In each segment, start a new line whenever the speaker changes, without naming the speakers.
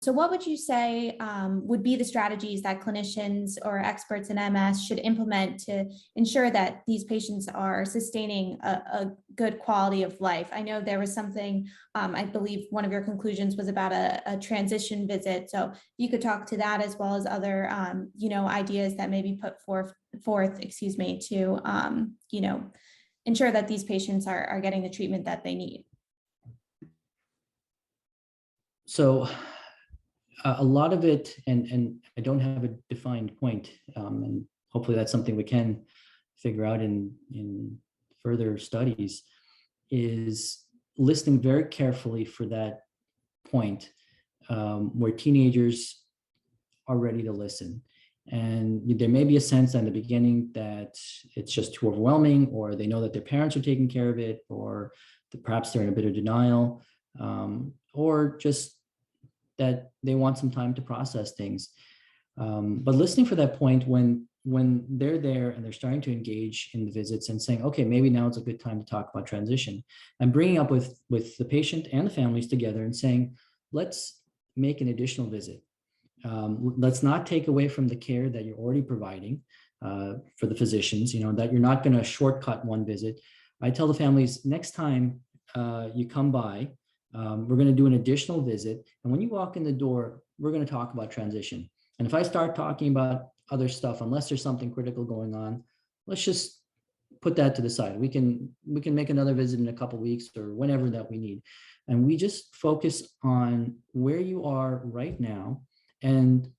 So what would you say would be the strategies that clinicians or experts in MS should implement to ensure that these patients are sustaining a good quality of life? I know there was something, I believe one of your conclusions was about a transition visit. So if you could talk to that as well as other, ideas that may be put forth, to, ensure that these patients are getting the treatment that they need.
So a lot of it, and I don't have a defined point, and hopefully that's something we can figure out in further studies, is listening very carefully for that point where teenagers are ready to listen. And there may be a sense in the beginning that it's just too overwhelming, or they know that their parents are taking care of it, or perhaps they're in a bit of denial, or just that they want some time to process things. But listening for that point when they're there and they're starting to engage in the visits and saying, okay, maybe now it's a good time to talk about transition, and bringing up with the patient and the families together and saying, let's make an additional visit. Let's not take away from the care that you're already providing for the physicians, that you're not going to shortcut one visit. I tell the families, next time you come by, we're going to do an additional visit. And when you walk in the door, we're going to talk about transition. And if I start talking about other stuff, unless there's something critical going on, let's just put that to the side. We can make another visit in a couple of weeks or whenever that we need. And we just focus on where you are right now and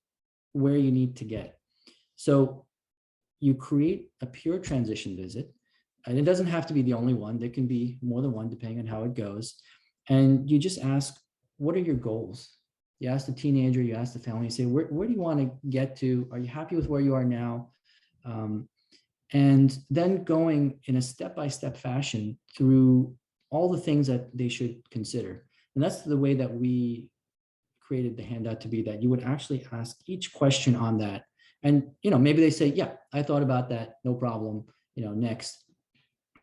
where you need to get. So you create a pure transition visit, and it doesn't have to be the only one. There can be more than one depending on how it goes. And you just ask, what are your goals? You ask the teenager, you ask the family, you say, where do you want to get to? Are you happy with where you are now? And then going in a step-by-step fashion through all the things that they should consider. And that's the way that we created the handout to be, that you would actually ask each question on that. And, maybe they say, yeah, I thought about that, no problem, next.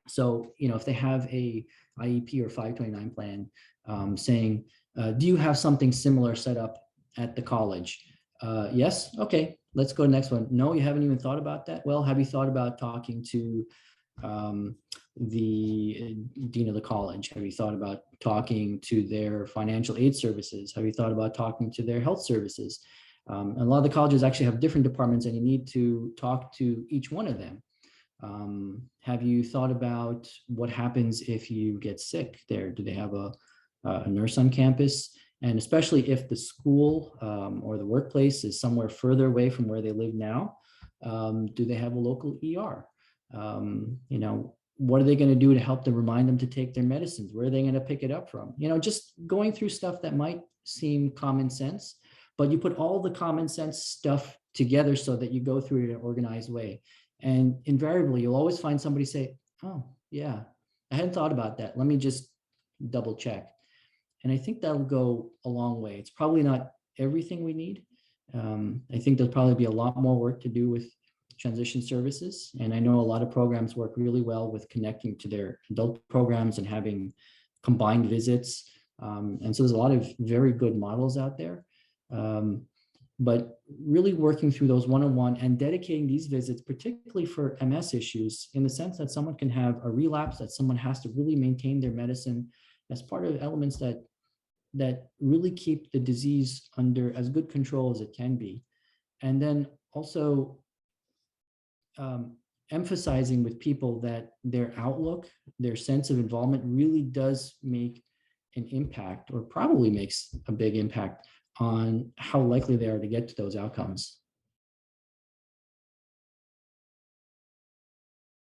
So, if they have a IEP or 529 plan saying, do you have something similar set up at the college? Yes. Okay, let's go to the next one. No, you haven't even thought about that. Well, have you thought about talking to the dean of the college? Have you thought about talking to their financial aid services? Have you thought about talking to their health services? A lot of the colleges actually have different departments, and you need to talk to each one of them. Have you thought about what happens if you get sick there? Do they have a nurse on campus? And especially if the school or the workplace is somewhere further away from where they live now, do they have a local ER? What are they going to do to help them, remind them to take their medicines? Where are they going to pick it up from? Just going through stuff that might seem common sense, but you put all the common sense stuff together so that you go through it in an organized way. And invariably, you'll always find somebody say, oh, yeah, I hadn't thought about that. Let me just double check. And I think that'll go a long way. It's probably not everything we need. I think there'll probably be a lot more work to do with transition services. And I know a lot of programs work really well with connecting to their adult programs and having combined visits. And so there's a lot of very good models out there. But really working through those one-on-one and dedicating these visits, particularly for MS issues, in the sense that someone can have a relapse, that someone has to really maintain their medicine as part of elements that really keep the disease under as good control as it can be. And then also emphasizing with people that their outlook, their sense of involvement really does make an impact, or probably makes a big impact on how likely they are to get to those outcomes.